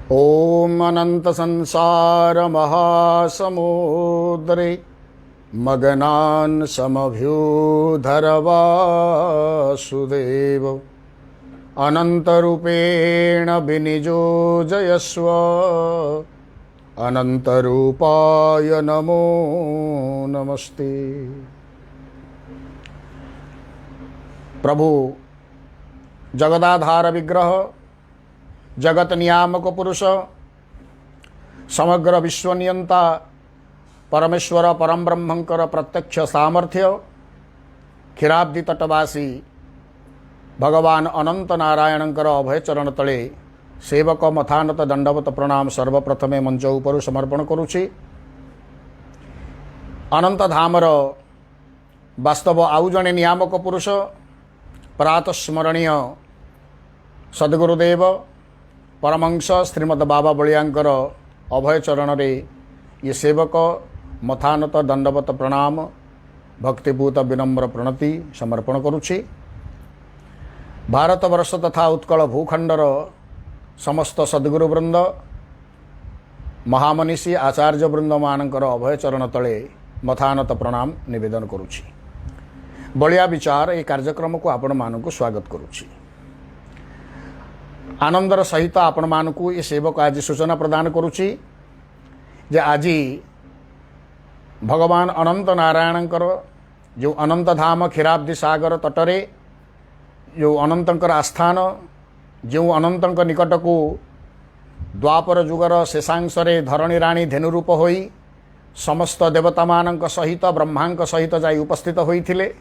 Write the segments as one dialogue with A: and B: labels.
A: ओम अनंत संसार महासमुद्रे मगनान् समभ्युधरवासुदेव अनंतरूपेण विनियोजयस्व अनंतरूपाय नमो नमस्ते। प्रभु जगदाधार विग्रह जगत नियामक पुरुष समग्र विश्वनियंता परमेश्वर परम ब्रह्मंकर प्रत्यक्ष सामर्थ्य क्षीराब्दी तटवासी भगवान अनंत नारायणंकर अभय चरण तले सेवक मथानत दंडवत प्रणाम सर्वप्रथमे मंच उपर समर्पण करुछि। अनंत धामर वास्तव आउ जणे नियामक पुरुष प्रातस्मरणीय सद्गुरुदेव परमहंस श्रीमद बाबा बलियांकर अभय चरण रे ये सेवक मथानत दंडवत प्रणाम भक्तिपूत विनम्र प्रणति समर्पण करुछि। भारतवर्ष तथा उत्कल भूखंडर समस्त सद्गुरुवृंद महामनीषी आचार्य वृंद मानकर अभय चरण तले मथानत प्रणाम निवेदन करुछि। बलिया विचार ये कार्यक्रम को आपण मानक स्वागत करुछि। आनंदर सहित आपण मानक ये सेवक आज सूचना प्रदान करुछि जे आज भगवान अनंत नारायणकर जो अनंत धाम क्षीराब्दी सागर तटरे जो अनंतंकर आस्थान जो अनंतंक निकट को द्वापर जुगर शेषांशरे धरणी राणी धेनुरूप होई समस्त देवता मानक सहित ब्रह्मांक सहित जाई उपस्थित होइथिले।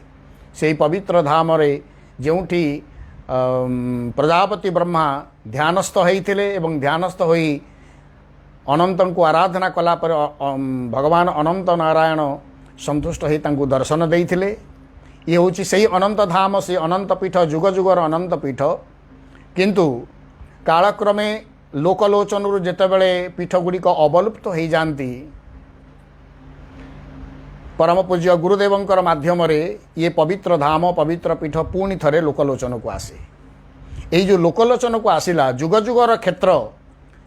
A: से पवित्र धाम रे जोठी प्रजापति ब्रह्मा ध्यानस्थ होइथिले एवं ध्यानस्थ होई अनंत को आराधना कला पर भगवान अनंत नारायण संतुष्ट होई तांको दर्शन देइथिले। ये होची सही अनंत धाम से अनंत पीठ जुग जुगर अनंत पीठ किंतु कालक्रमे लोकलोचन जेतेबेले पीठ गुड़िक अवलुप्त हो जाती परम पूज्य गुरुदेवंकर माध्यम रे ये पवित्र धाम पवित्र पीठ पुणी थरे लोकलोचन को आसे। यही जो लोकलोचन को आसिला जुग जुगर क्षेत्र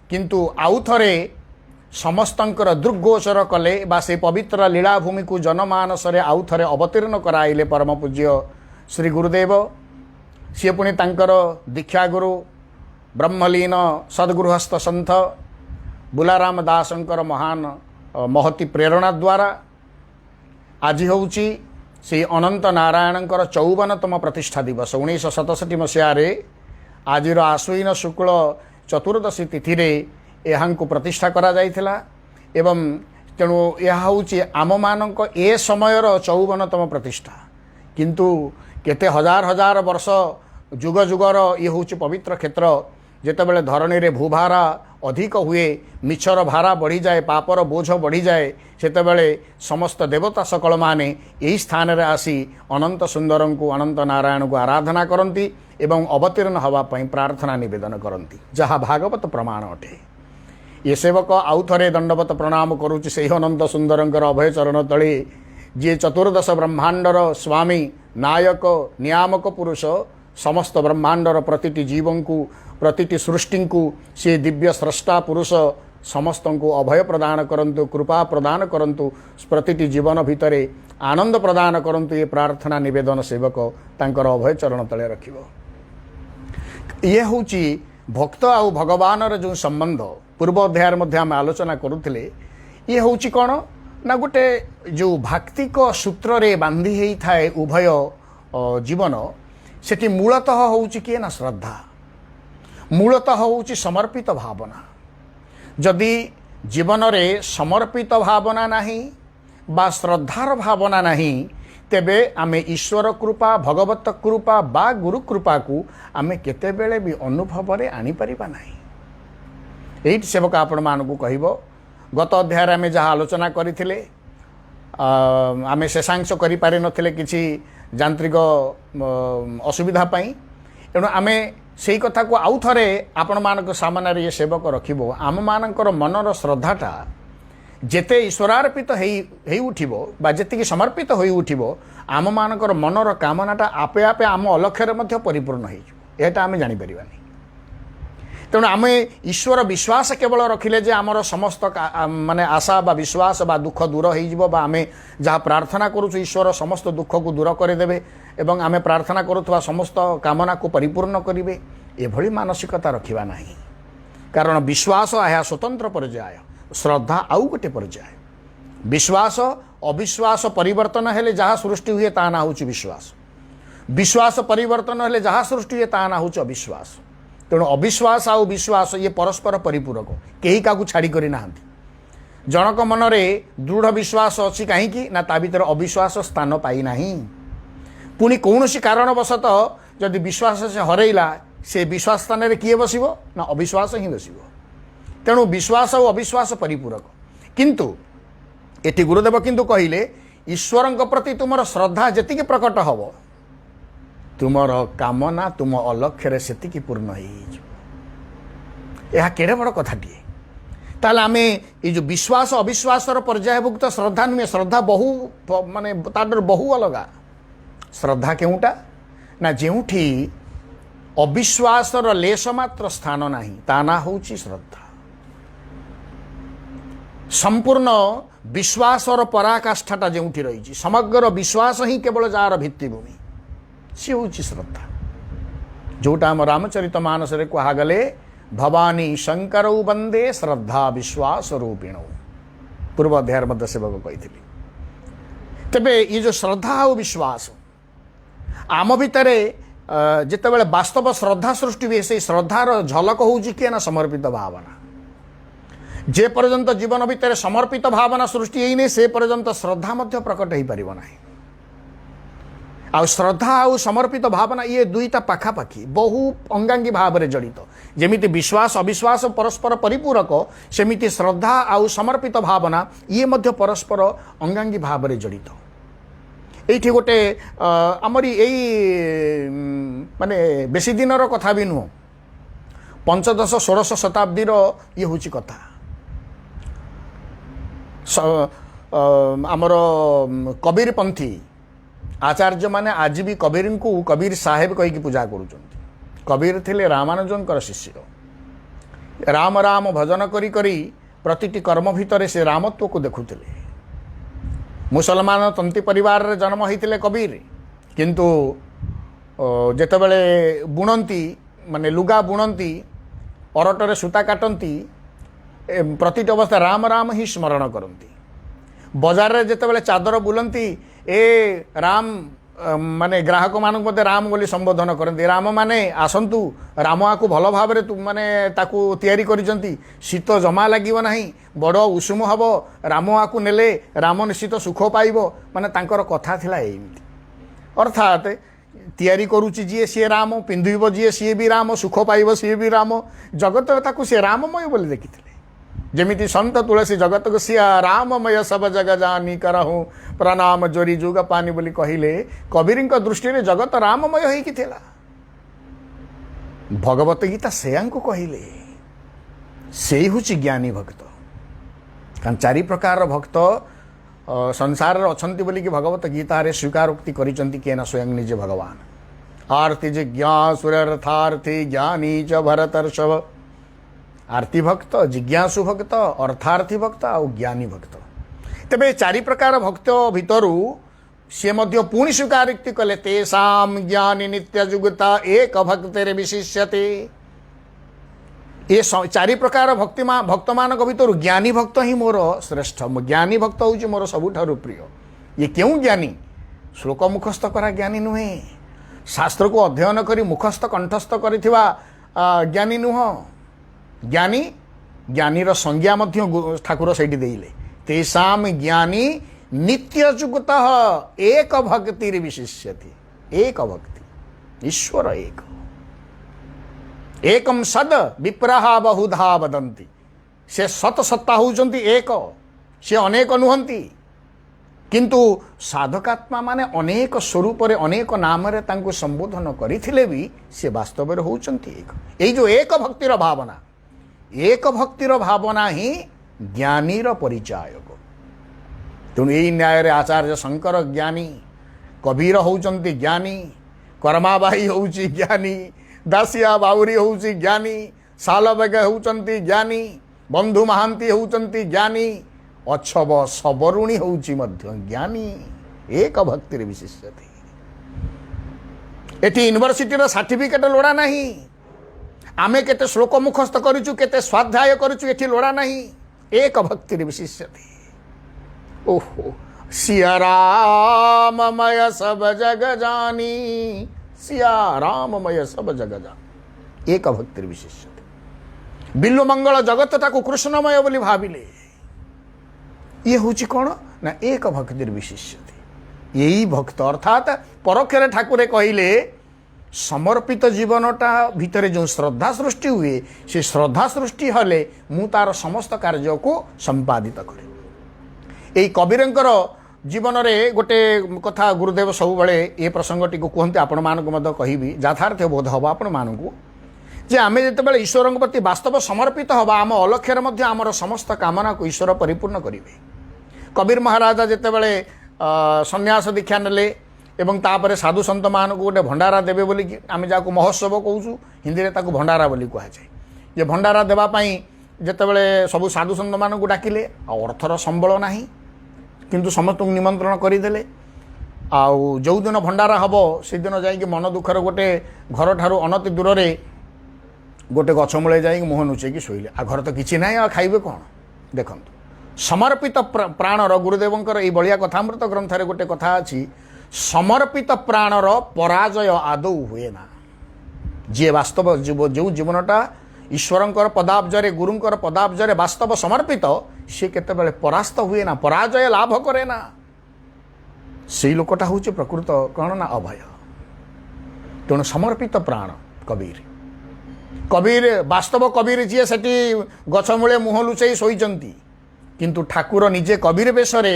A: किंतु आउ थरे समस्तंकर दृग्गोचर कले बा से पवित्र लीलाभूमि को जनमानस रे आउ थरे अवतीर्ण कराइले परम पूज्य श्री गुरुदेव। सी पुणी तांकर दीक्षा गुरु ब्रह्मलीन सद्गुरुहस्त संथ बुलाराम दासंकर महान महती प्रेरणा द्वारा आज होउची से अनंत नारायणंकर 54तम प्रतिष्ठा दिवस 1967 मसीह आज आश्विन शुक्ल चतुर्दशी तिथि रे यहाँ प्रतिष्ठा करा जाइथिला एवं तेणु यह होउची आम मानक ए समयर 54तम प्रतिष्ठा किंतु केते हजार हजार वर्ष जुग जुगर ये होउची पवित्र क्षेत्र जेतेबेले धरणी रे भूभारा अधिक हुए मिछर भारा बढ़ी जाए पापर बोझ बढ़ी जाए सेतेबेले समस्त देवता सकल माने यही स्थान रे आसी अनंत सुंदर को अनंत नारायण को आराधना करती एवं अवतीर्ण हवा पई प्रार्थना निवेदन करती जहाँ भागवत प्रमाण अटे। ये सेवक आउ थरे दंडवत प्रणाम करुछि से अनंत सुंदरंकर अभय चरण तले जे चतुर्दश ब्रह्मांडर स्वामी नायक नियामक पुरुष समस्त ब्रह्मांडर प्रतिटी जीवन को प्रतिटी सृष्टि को से दिव्य स्रष्टा पुरुष समस्त को अभय प्रदान करंतु कृपा प्रदान करंतु प्रतिटी जीवन भितरे आनंद प्रदान करंतु ये प्रार्थना निवेदन सेवक तांकर अभय चरण तले रखिबो। ये होची भक्त आउ भगवान जो संबंध पूर्व अध्याय मध्य आम आलोचना करुथिले ये होची कौन ना गोटे जो भाक्तिक सूत्र रे बांधी हेई थाए उभय जीवन सेठी मूलतः होउची किए ना श्रद्धा मूलतः होउची समर्पित भावना। जदि जीवन रे समर्पित भावना नहीं बा श्रद्धार भावना नहीं तेबे आमे ईश्वर कृपा भगवत कृपा बा गुरु कृपा को आमे केते बेले भी अनुभव रे आनी परिबा नहीं। एही सेवक आपण मानकु कहबो गत अध्याय आमे जहाँ आलोचना करथिले आमे शेषांश करि पारि नथिले किछि यांत्रिक असुविधा पाई एणु आमे से कथा को आउ थरे आपण मानक सामने ये सेवक रखिबो आम मानकर मनर श्रद्धाटा जेते ईश्वरार्पित हेई उठिबो बा जेतिकी समर्पित होई उठिबो आम मानकर मनर कामनाटा आपे आपे आम अलक्ष्य मध्ये परिपूर्ण होइजो एटा आमे जानि परिबानी। तेणु आम ईश्वर विश्वास केवल रखिले जे आमर समस्त माने आशा बा विश्वास बा दुख दूर हो आम जहाँ प्रार्थना करूँ ईश्वर समस्त दुख को दूर करदेवे एवं आम प्रार्थना करुवा समस्त कामना को परिपूर्ण करेंगे एभली मानसिकता रखा ना कारण विश्वास यह स्वतंत्र पर्याय श्रद्धा आउ गोटे पर्याय विश्वास अविश्वास परिवर्तन हेले जहाँ सृष्टि हुए ता ना हूँ विश्वास विश्वास परिवर्तन हेले जहाँ सृष्टि हुए ता ना हूँ अविश्वास तेणु अविश्वास आउ विश्वास ये परस्पर परिपूरक कहीं क्या छाड़ी करी ना जनक मनरे दृढ़ विश्वास अच्छी कहीं ना ता भीतर अविश्वास स्थान पाई नहीं पुणी कौन कारणवशतः जदि विश्वास से हरैला से विश्वास स्थान में किए बस ना अविश्वास ही बस तेणु विश्वास और अविश्वास परिपूरक किंतु एटी गुरुदेव किंतु कहले ईश्वर प्रति तुम श्रद्धा जी प्रकट हम तुमर कामना तुम अलक्ष्य से पूर्ण यह केड़े बड़ कथाटे ताल आम ये जो विश्वास अविश्वासर पर्यायभुक्त श्रद्धा नुहे श्रद्धा बहु माने तार बहु अलगा श्रद्धा केउटा ना जेउठी अविश्वासर लेश मात्र स्थान नहीं ता ना होची श्रद्धा संपूर्ण विश्वासर पराकाष्ठाटा जेउठी रही समग्र विश्वास ही केवल जार भित्तिभूमि सी हूँ श्रद्धा जोटा आम रामचरित मानस कहगले भवानी शंकर वंदे श्रद्धा विश्वास रूपिण पूर्व अध्याय मध्य सेवक कही तेबे ये जो श्रद्धा और विश्वास आम भितर जिते वास्तव श्रद्धा सृष्टि हुए से श्रद्धार झलक हूँ किए ना समर्पित भावना जे पर्यंत जीवन भितर समर्पित भावना सृष्टि होने से पर्यंत श्रद्धा मध्य प्रकट हो पार ना आ श्रद्धा आ समर्पित भावना ये दुईटा पाखापाखि बहु अंगांगी भाव में जड़ित जमीती विश्वास अविश्वास परस्पर परिपूरक सेमिति श्रद्धा आ समर्पित भावना ये मध्य परस्पर अंगांगी भाव में जड़ित ये गोटे आमरी यही माने बेसी दिनर कथा भी नुह पंचदश षोड़श शताब्दीर ये हूँ कथा आमर कबीर पंथी आचार्य माने आज भी कबीर को कबीर साहेब कहीकि पूजा करुचंती कबीर थिले रामानुजंकर शिष्य राम राम भजन करी करी प्रतिटी कर्म भितर से रामत्व को देखुले मुसलमान तंती परिवार रे जन्म होते कबीर किंतु जेतेबेले बुणंती माने लुगा बुणंती अरटरे सूता काटंती प्रतिटी अवस्था राम राम ही स्मरण करती बजार रे जेतेबेले चादर बुलंती ए राम माने ग्राहक मानक मते राम बोली संबोधन करते राम माने आसंतु राम आकु भल भाव माने ताकू तैयारी करिसंती शीत जमा लागिव नाही बड़ उषुम हब राम आकु नेले राम निश्चित सुख पाइबो माने तांकर कथा थिला एमती अर्थात तैयारी करूची जी सी राम पिंधुब जी सी भी राम सुख पाइब सी भी राम जगत ताकू सी राममय बोली देखिथिले जमिति संत तुलसी जगत को सिया राममय सब जग जानी करहूँ प्रणाम जोरी जुग पानी बोली कहले कबीर दृष्टि रे जगत राममय होइकी थिला भगवत गीता सेया को कहले से हूँ ज्ञानी भक्त कारण चारि प्रकार भक्त संसार अछंती बोली कि भगवत गीता रे स्वीकारोक्ति करिसंती के ना स्वयं निजे भगवान आरती जिज्ञासुरर्थार्थी ज्ञानी च भरतर्षभ आरती भक्त जिज्ञासु भक्त अर्थार्थी भक्त आ ज्ञानी भक्त तेबे चारि प्रकार भक्त भितरु सी मध्य पुणी स्वीकारोक्ति कले तेषां ज्ञानी नित्यजुगता एक भक्तेर विशिष्यते ये चारि प्रकार भक्त मानक भितर ज्ञानी भक्त ही मोर श्रेष्ठ ज्ञानी भक्त हूँ मोर सबुठारु प्रिय ये क्यों ज्ञानी श्लोक मुखस्थ करा ज्ञानी नुहे शास्त्र को अध्ययन करी मुखस्थ कंठस्थ करिथिबा ज्ञानी नुह ज्ञानी ज्ञानीर संज्ञा मध्य ठाकुर से देले तेषां ज्ञानी नित्यजुगतः एक भक्तिर विशिष्यति एक भक्ति ईश्वर एक एकम सद विप्रहा बहुधा वदंती से सत सत्ता होउचंती एक से अनेक नुहंती किंतु साधकात्मा माने अनेक स्वरूप रे अनेक नाम रे तांको संबोधन करिथिले भी से वास्तव रे होउचंती एक एई जो एक भक्तिर भावना एक भक्तिर भावना ही ज्ञानीर परिचायक तेणु यही न्याय रे आचार्य शंकर ज्ञानी कबीर होउचंती ज्ञानी कर्माबाई होउची ज्ञानी दासिया बाउरी होउची ज्ञानी सालबेग होउचंती ज्ञानी, बंधु महांती होउचंती ज्ञानी, अछब सबरुणी होउची मध्य ज्ञानी। एक भक्तिर विशिष्यते। एटी यूनिवर्सिटी सर्टिफिकेट लोड़ा नहीं, आमे केते श्लोक मुखस्थ करूचु, केते स्वाध्याय करूचु, एटी लोड़ा नहीं। एक भक्तिर विशिष्यते। ओहो सिया राममय सब जग जानी, सिया राममय सब जग जानी। एक भक्तिर विशिष्यते। बिल्लु मंगल जगत ताकू कृष्णमय बोली भाविले। ये होची कौन ना एक भक्तिर विशिष्यते। यही भक्त अर्थात परोक्षरे ठाकुरे कहिले समर्पित जीवनटा भितर जो श्रद्धा सृष्टि हुए, से श्रद्धा सृष्टि हले मु तार समस्त कार्य को संपादित करे। यही कबीरंकर जीवन रे गोटे कथा गुरुदेव सब बड़े ये प्रसंगटी को कहते आपण मानक मध्य कहबी यथार्थ बोध हम आपण मानक जे आमे जेतेबेले ईश्वर प्रति वास्तव समर्पित हवा, आम अलक्ष्यर मध्य आमर समस्त कामना को ईश्वर परिपूर्ण करिवे। कबीर महाराजा जेतेबेले सन्यास दीक्षा नेले एवं तापर साधु सन्त मान को गोटे भंडारा देवे बोली आम जाको महोत्सव कहूँ, हिंदी में ताको भंडारा बोली कहुए। जे भंडारा देवाई जेतेबेले सबु साधु सन्त मान को डाकिले, अर्थर संबल नाही किंतु समस्त निमंत्रण करदेले। आउ जो दिन भंडारा हम से दिन जाइए मन दुखर गोटे घर ठारू अनति दूर रे गोटे गछ मूले जाइए मुह नुचेकी शोले। आ घर तो किसी ना खाइबे कौन। देखु समर्पित प्राणर गुरुदेवंकर ये बलिया कथामृत ग्रंथरे गोटे कथा अच्छी, समर्पित प्राणर पराजय आदौ हुए ना। जी वास्तव जो जीवनटा ईश्वरंकर पदाब्जरे गुरुंकर पदाब्जरे वास्तव समर्पित, सी केतेबेले परास्त हुए ना, पराजय लाभ करे ना। से लोकटा हूँ प्रकृत कौन ना अभय। तेणु समर्पित प्राण कबीर। कबीर वास्तव कबीर जी सेठी गछ मूले मुह लुचाई शोइचंती, किंतु ठाकुर निजे कबीर बेशरे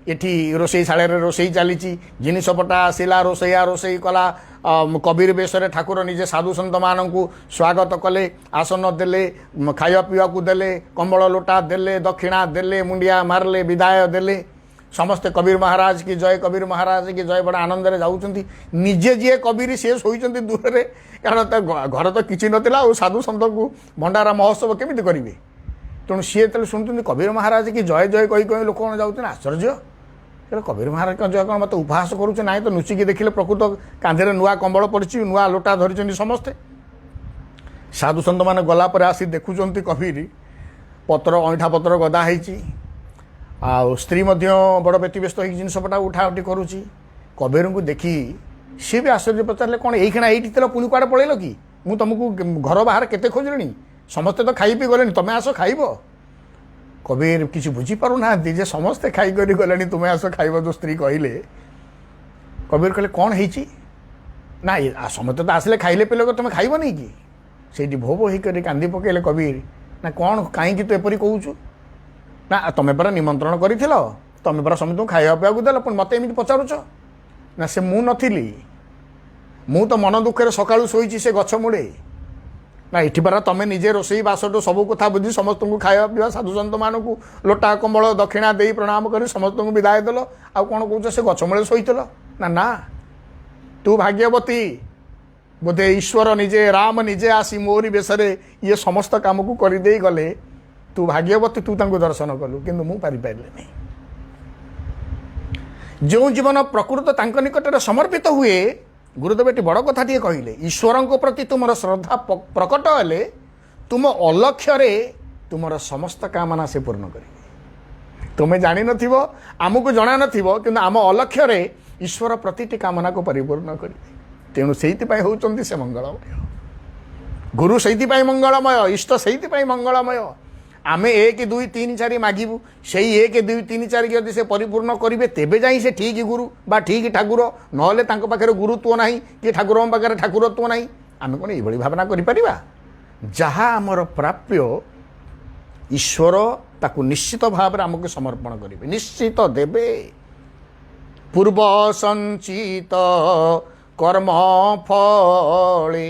A: एठी रोसई शाले रोसई चली जिनपटा आसला रोसैया रोसई कला कबीर बेशरे ठाकुर निजे साधु सन्त मानू स्वागत कले, आसन देले, खाया पीवा को देले, कंबल लोटा देले, दक्षिणा देले, मुंडिया मारले, विदाय देले। समस्ते कबीर महाराज की जय, कबीर महाराज की जय बड़ा आनंद रे जाउचंती। निजे जी कबीर सी शोइचंती दूर रे, कारण घर तो किसी नथिला और साधु सन्त को भंडारा महोत्सव केमिति करिवे। तेणु सी जो शुणुंट कबीर महाराज की जय जय कही कही लोक जाऊँ आश्चर्य, कबीर महाराज जय कौन मत उपहास करुचे ना, तो नुचिकी देखिले प्रकृत कांधे नुआ कंबल पड़ी, नुआ लोटा धरी समस्ते। साधु सन्त मैंने गलापर आसी देखुंत कबीर पत्र अईठा पत्र गदा होती, स्त्री बड़ व्यतीव्यस्त हो जिनपटा उठा उठी करुच्ची। कबीर को देखी सी भी आश्चर्य पचारे कौन यहीना ये पुणी कुआड़े पलैल कि मुझे तुमको घर बाहर केते खोजली, समस्ते तो खाई पी गले, तुम्हें आस खाइब। कबीर किसी बुझीपार ना जे समस्ते खाई कर गले, तुम्हें आस खाइब जो स्त्री कहले। कबीर कहले कौन है ना, समस्ते तो आसिले खाइले पीले तुम्हें खाइब नहीं कि, से भो भो होकर कांदी पकेले। कबीर ना कौन कहीं तू एपरी कहूँ ना, तुम्हें परा निमंत्रण कर तुम्हें परा समस्त खाया पीवा देल, पुणी मत एमती पचारुच ना, से मु नथिली, मु तो मन दुखे सकाळु शोइची से गछ मूले ना, इठी परा तमे निजे रोसई बासटो सब कथा बुझी समस्त को खाया पीवा साधु सन्त मानू लोटा कंबल दक्षिणा दे प्रणाम कर समस्त को विदाय देल। आ कौन कौच से गछ मूले शोइथिल ना, ना तू भाग्यवती, बोधे ईश्वर निजे राम निजे आसी मोरी बेसरे ये समस्त काम को करदे गले, तू भाग्यवती, तू तांको दर्शन कलु, किंतु मु पारि पाइले नहीं। जो जीवन प्रकृत तांको निकट समर्पित हुए, गुरुदेव ये बड़ कथा टे कहले, ईश्वर प्रति तुम श्रद्धा प्रकट हेले तुम अलक्ष्य तुम समस्त कामना से पूर्ण करेंगे। तुम्हें जानी नथिबो, आमको जना नथिबो, किंतु आम अलक्ष्य ईश्वर प्रतिटी कामना को परिपूर्ण करेंगे। तेणु से होउचंती से मंगलमय, गुरु से मंगलमय, इष्ट से मंगलमय। आमे 1 2 3 4 मागिबू, से 1 2 3 4 यदि से परिपूर्ण करेंगे तेबे जाई से ठीक गुरु बा ठीक ठाकुर, नहले तांको पाखरे गुरुत्व नाही कि ठाकुर पाखरे ठाकुरत्व नाही। आमे कोन एभली भावना करि परिबा? जहा आमर प्राप्य ईश्वर ताकू निश्चित भाव आमको समर्पण करेंगे, निश्चित देवे। पूर्व संचित कर्म फले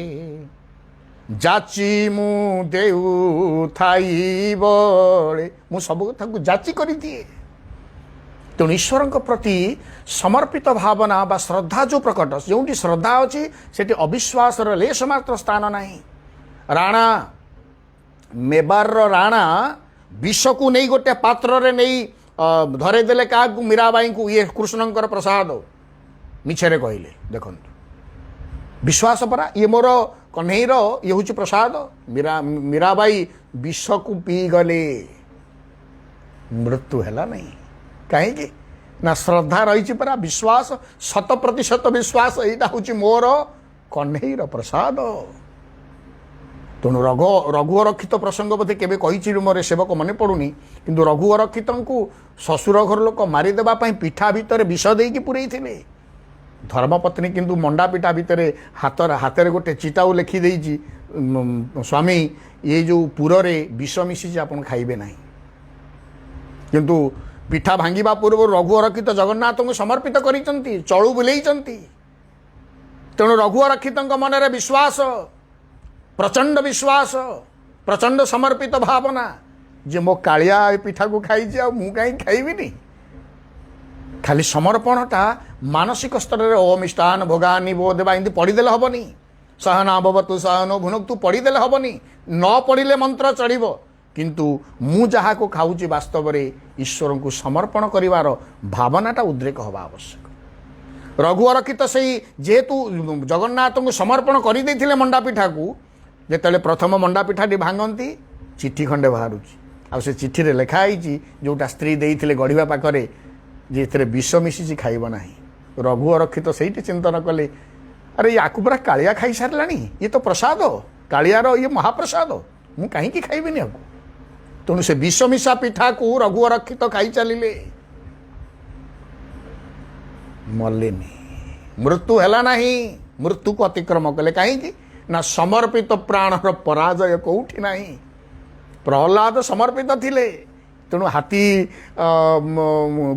A: जाची मु देउ थाई बळे, मु सब कथा को जाची करी दिए। तेणु ईश्वर प्रति समर्पित भावना बा श्रद्धा जो प्रकट, जो श्रद्धा अच्छी से अविश्वास लेश मात्र स्थान नहीं। राणा मेबार राणा विष को नहीं गोटे पात्र रे नहीं धरेदेले क्या मीराबाई को ये कृष्णंकर प्रसाद मिछरे कहले देखु विश्वास परा ये मोर कन्हईर ये हूँ प्रसाद मीराबाई विष को पी गले मृत्यु है नहीं कहीं ना श्रद्धा रही परा विश्वास 100% विश्वास यहाँ हूँ मोर कन्हईर प्रसाद तेणु रघु अरक्षित प्रसंग बोधे केवे कही मोर सेवक मन पड़ुनी किंतु रघु अरक्षित को शशुर घर लोक मारिदेवाई पिठा भितर विष देकी पुरई थे धर्मपत्नी किंतु मंडा पिठा भितर हाथ गोटे चिटाऊ लिखी देजी स्वामी ये जो पुर रे विष मिसी आप खाइबे ना किंतु पिठा भांगा पूर्व रघु अरक्षित जगन्नाथ को समर्पित कर चलू बुले तेणु रघु अरक्षित मनरे विश्वास प्रचंड विश्वास प्रचंड समर्पित भावना जे मो कालिया पिठा को खाई आ मु कहीं खाइबिनी खाली समर्पणटा मानसिक स्तर में ओम इष्टान भोगानी वो देवा इमती पढ़ीदेले हेनी सहना भवतु सहनो भुनक्तु पढ़ीदेले हेनी न पढ़िले मंत्र चढ़व किंतु मु जहाँ को खाऊची वास्तव में ईश्वर को समर्पण करिवार भावनाटा उद्रेक हवा आवश्यक रघु अरक्षित से जेहेतु जगन्नाथ को समर्पण कर मंडा पिठा को जिते प्रथम मंडा पिठाटी भांगती चिठी खंडे बाहर आ से चिठी रे लिखाई जोटा स्त्री देते गढ़ा पाखे जे विष मिशी खाइब ना रघु अरक्षित से चिंतन कले अरे या पूरा कालिया खाई सारा ये तो प्रसाद कालियार ये महाप्रसाद मु कहीं खाइबिनी आपको तेणु से विष मिशा पिठा को रघु अरक्षित खाई चलिले मल्लेनी मृत्यु है ना मृत्यु को अतिक्रम कले कहीं ना समर्पित प्राणर पराजय कौटी ना प्रहलाद समर्पित थिले तेणु हाथी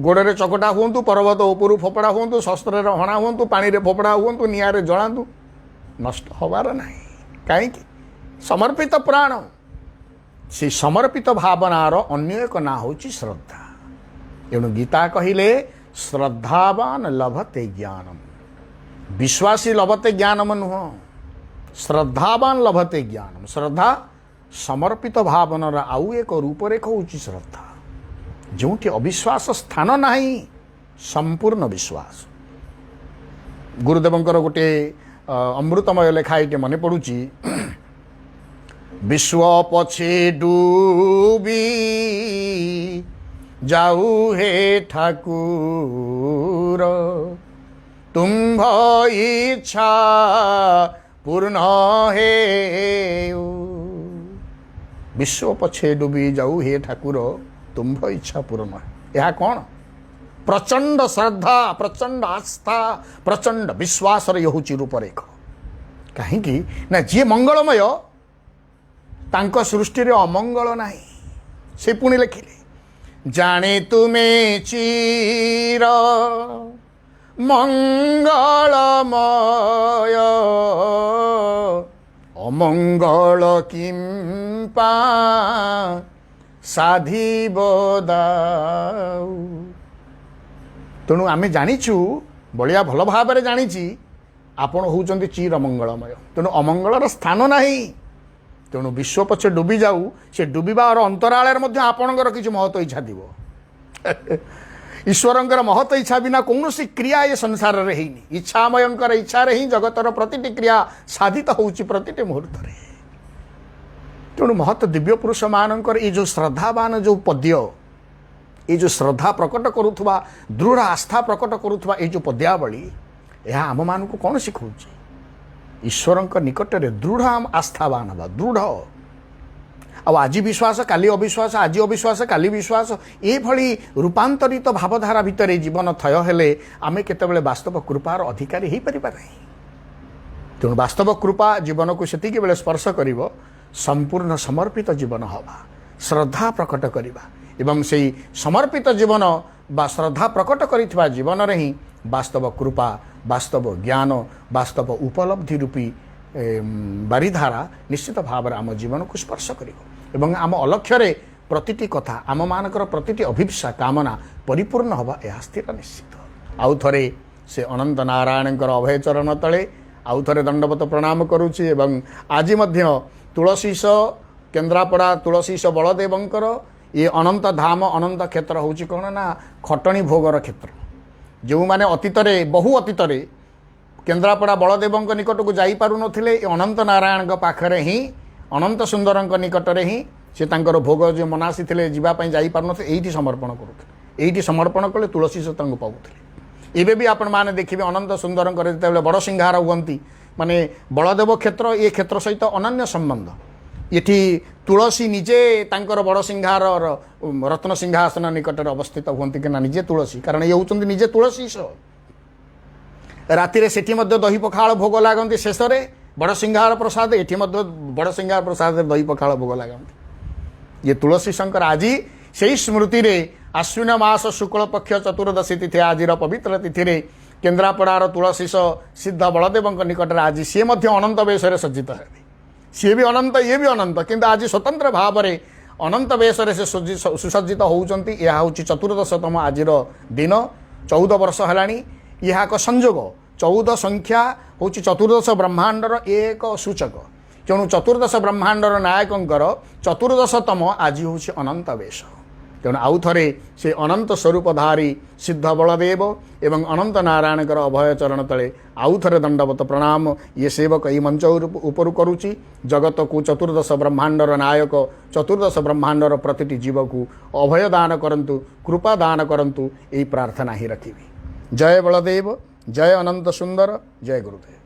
A: गोड़े चकटा हूँ पर्वत उपरू फोपड़ा हूँ शस्त्र हणा हूँ पानी रे फोपड़ा हूँ निआरे जलातु नष्ट हबार ना कहीं समर्पित प्राण से समर्पित भावनार अन्य एक ना हूँ श्रद्धा एणु गीता कहिले श्रद्धावान लभते ज्ञानम विश्वासी लभते ज्ञानम नुह श्रद्धावान लभते ज्ञानम श्रद्धा समर्पित भावनार आउ एक रूपरेख हूँ श्रद्धा जो अविश्वास स्थान नहीं संपूर्ण विश्वास गुरुदेवंकर गोटे अमृतमय लेखा ये मन पड़ुची विश्व पछे डूबी जाऊ हे ठाकुर तुम्भ इच्छा पूर्ण हे विश्व पछे डूबी जाऊ हे ठाकुर तुम्भ इच्छा पूर्ण यह कौन प्रचंड श्रद्धा प्रचंड आस्था प्रचंड विश्वास हूँ रूपरेख कहीं ना जी मंगलमय तांको सृष्टि रे अमंगल नहीं से पुणी लिखिले जाने तुम्हें चीर मंगलमय अमंगल किंपा साधिब दाऊ तेणु आम जाचु बलिया भल भाव में जानी आपण होउचंती चीर मंगलमय तेणु अमंगलर स्थान नहीं तेणु विश्व पछे डूबी जाऊ से डूबार अंतराल आपणकर किसी महत्व इच्छा थी ईश्वरंकर महत्व इच्छा बिना कौन सी क्रिया ये संसार रे ही इच्छामयंकर इच्छा ही जगतर प्रतिटी क्रिया साधित होउची प्रतिटी मुहूर्त रे तेणु महत्व दिव्य पुरुष मानकर ये जो श्रद्धावान जो पद्य ये जो श्रद्धा प्रकट करुवा दृढ़ आस्था प्रकट करुवा ये जो पद्यावली यह आम मान को कौन शिखाऊँ ईश्वर निकट में दृढ़ आस्थावान हवा दृढ़ आज विश्वास काली अविश्वास आज अविश्वास काली विश्वास ये रूपांतरित भावधारा भितर जीवन थय हेले आमे केतेबेले वास्तव कृपार अधिकारी हो पारिबा नहीं तेणु वास्तव कृपा जीवन को सेतिके बेले स्पर्श करिवो संपूर्ण समर्पित जीवन हवा श्रद्धा प्रकट करिबा एवं से समर्पित जीवन बा श्रद्धा प्रकट करिथिबा जीवन रे ही वास्तव कृपा वास्तव ज्ञान वास्तव उपलब्धि रूपी बारिधारा निश्चित भाव आम जीवन को स्पर्श कर आम अलक्ष्य प्रतिटी कथा आम मानकर प्रतिटी अभिप्सा कामना परिपूर्ण हवा यह स्थिर निश्चित आउ थे से अनंत नारायण अभय चरण तले आउ थे दंडवत प्रणाम करुच्ची आज तुलसीश केन्द्रापड़ा तुलसीश बलदेवंकर ये अनंत धाम अनंत क्षेत्र हूँ कौन ना खटणी भोगर क्षेत्र जो मैंने अतीतरे बहु अतीतरे केन्द्रापड़ा बलदेवंक निकट को जापार नथिले अनंत नारायण पाखरे ही अनंत सुंदर निकटरे ही से तांकर भोग जो मनासी थे जावाई जापार नई समर्पण करुले ये समर्पण कले तुलसी से पाऊले एवं भी आपण मैंने देखिए अनंत सुंदर जो बड़ सिंहार हुंती माने बलदेव क्षेत्र ये क्षेत्र सहित अनन्य संबंध ये तुलसी निजे तांकर बड़ सिंहार रत्न सिंहासन निकट अवस्थित हुंती कि निजे तुलसी कारण ये होउचंदी निजे तुलसी राति से दही पखाल भोग लगती शेष बड़ सिंहार प्रसाद ये बड़ सिंहार प्रसाद दही पखाल भोग लगती ये तुलसी शंकर आज से स्मृति रे आश्विन मास शुक्ल पक्ष चतुर्दशी तिथि आज पवित्र तिथि रे केन्द्रापड़ार तुलसीश सिद्ध बलदेव निकट आज सी अनंत वेश सज्जित है सी भी अनंत ये भी अनंत किंतु आज स्वतंत्र भाव में अनंत वेश से सुसज्जित होउचंती यह हूँ चतुर्दशतम आज दिन 14 वर्ष है यह एक संजोग 14 संख्या हूँ चतुर्दश ब्रह्मांडर एक सूचक तेणु चतुर्दश ब्रह्मांडर नायकंकर चतुर्दशतम आज हूँ अनंत वेश तेणु आउ थे से अनंत स्वरूपधारी सिद्ध बलदेव एवं अनंत नारायण अभय चरण तले आउ थे दंडवत प्रणाम ये सेवक ये मंच उपर करुच्ची जगत को चतुर्दश ब्रह्मांडर नायक चतुर्दश ब्रह्मांडर प्रतिटी जीव को अभय दान करंतु कृपा दान करंतु यही प्रार्थना ही रखी जय बलदेव जय अनंत सुंदर जय गुरुदेव।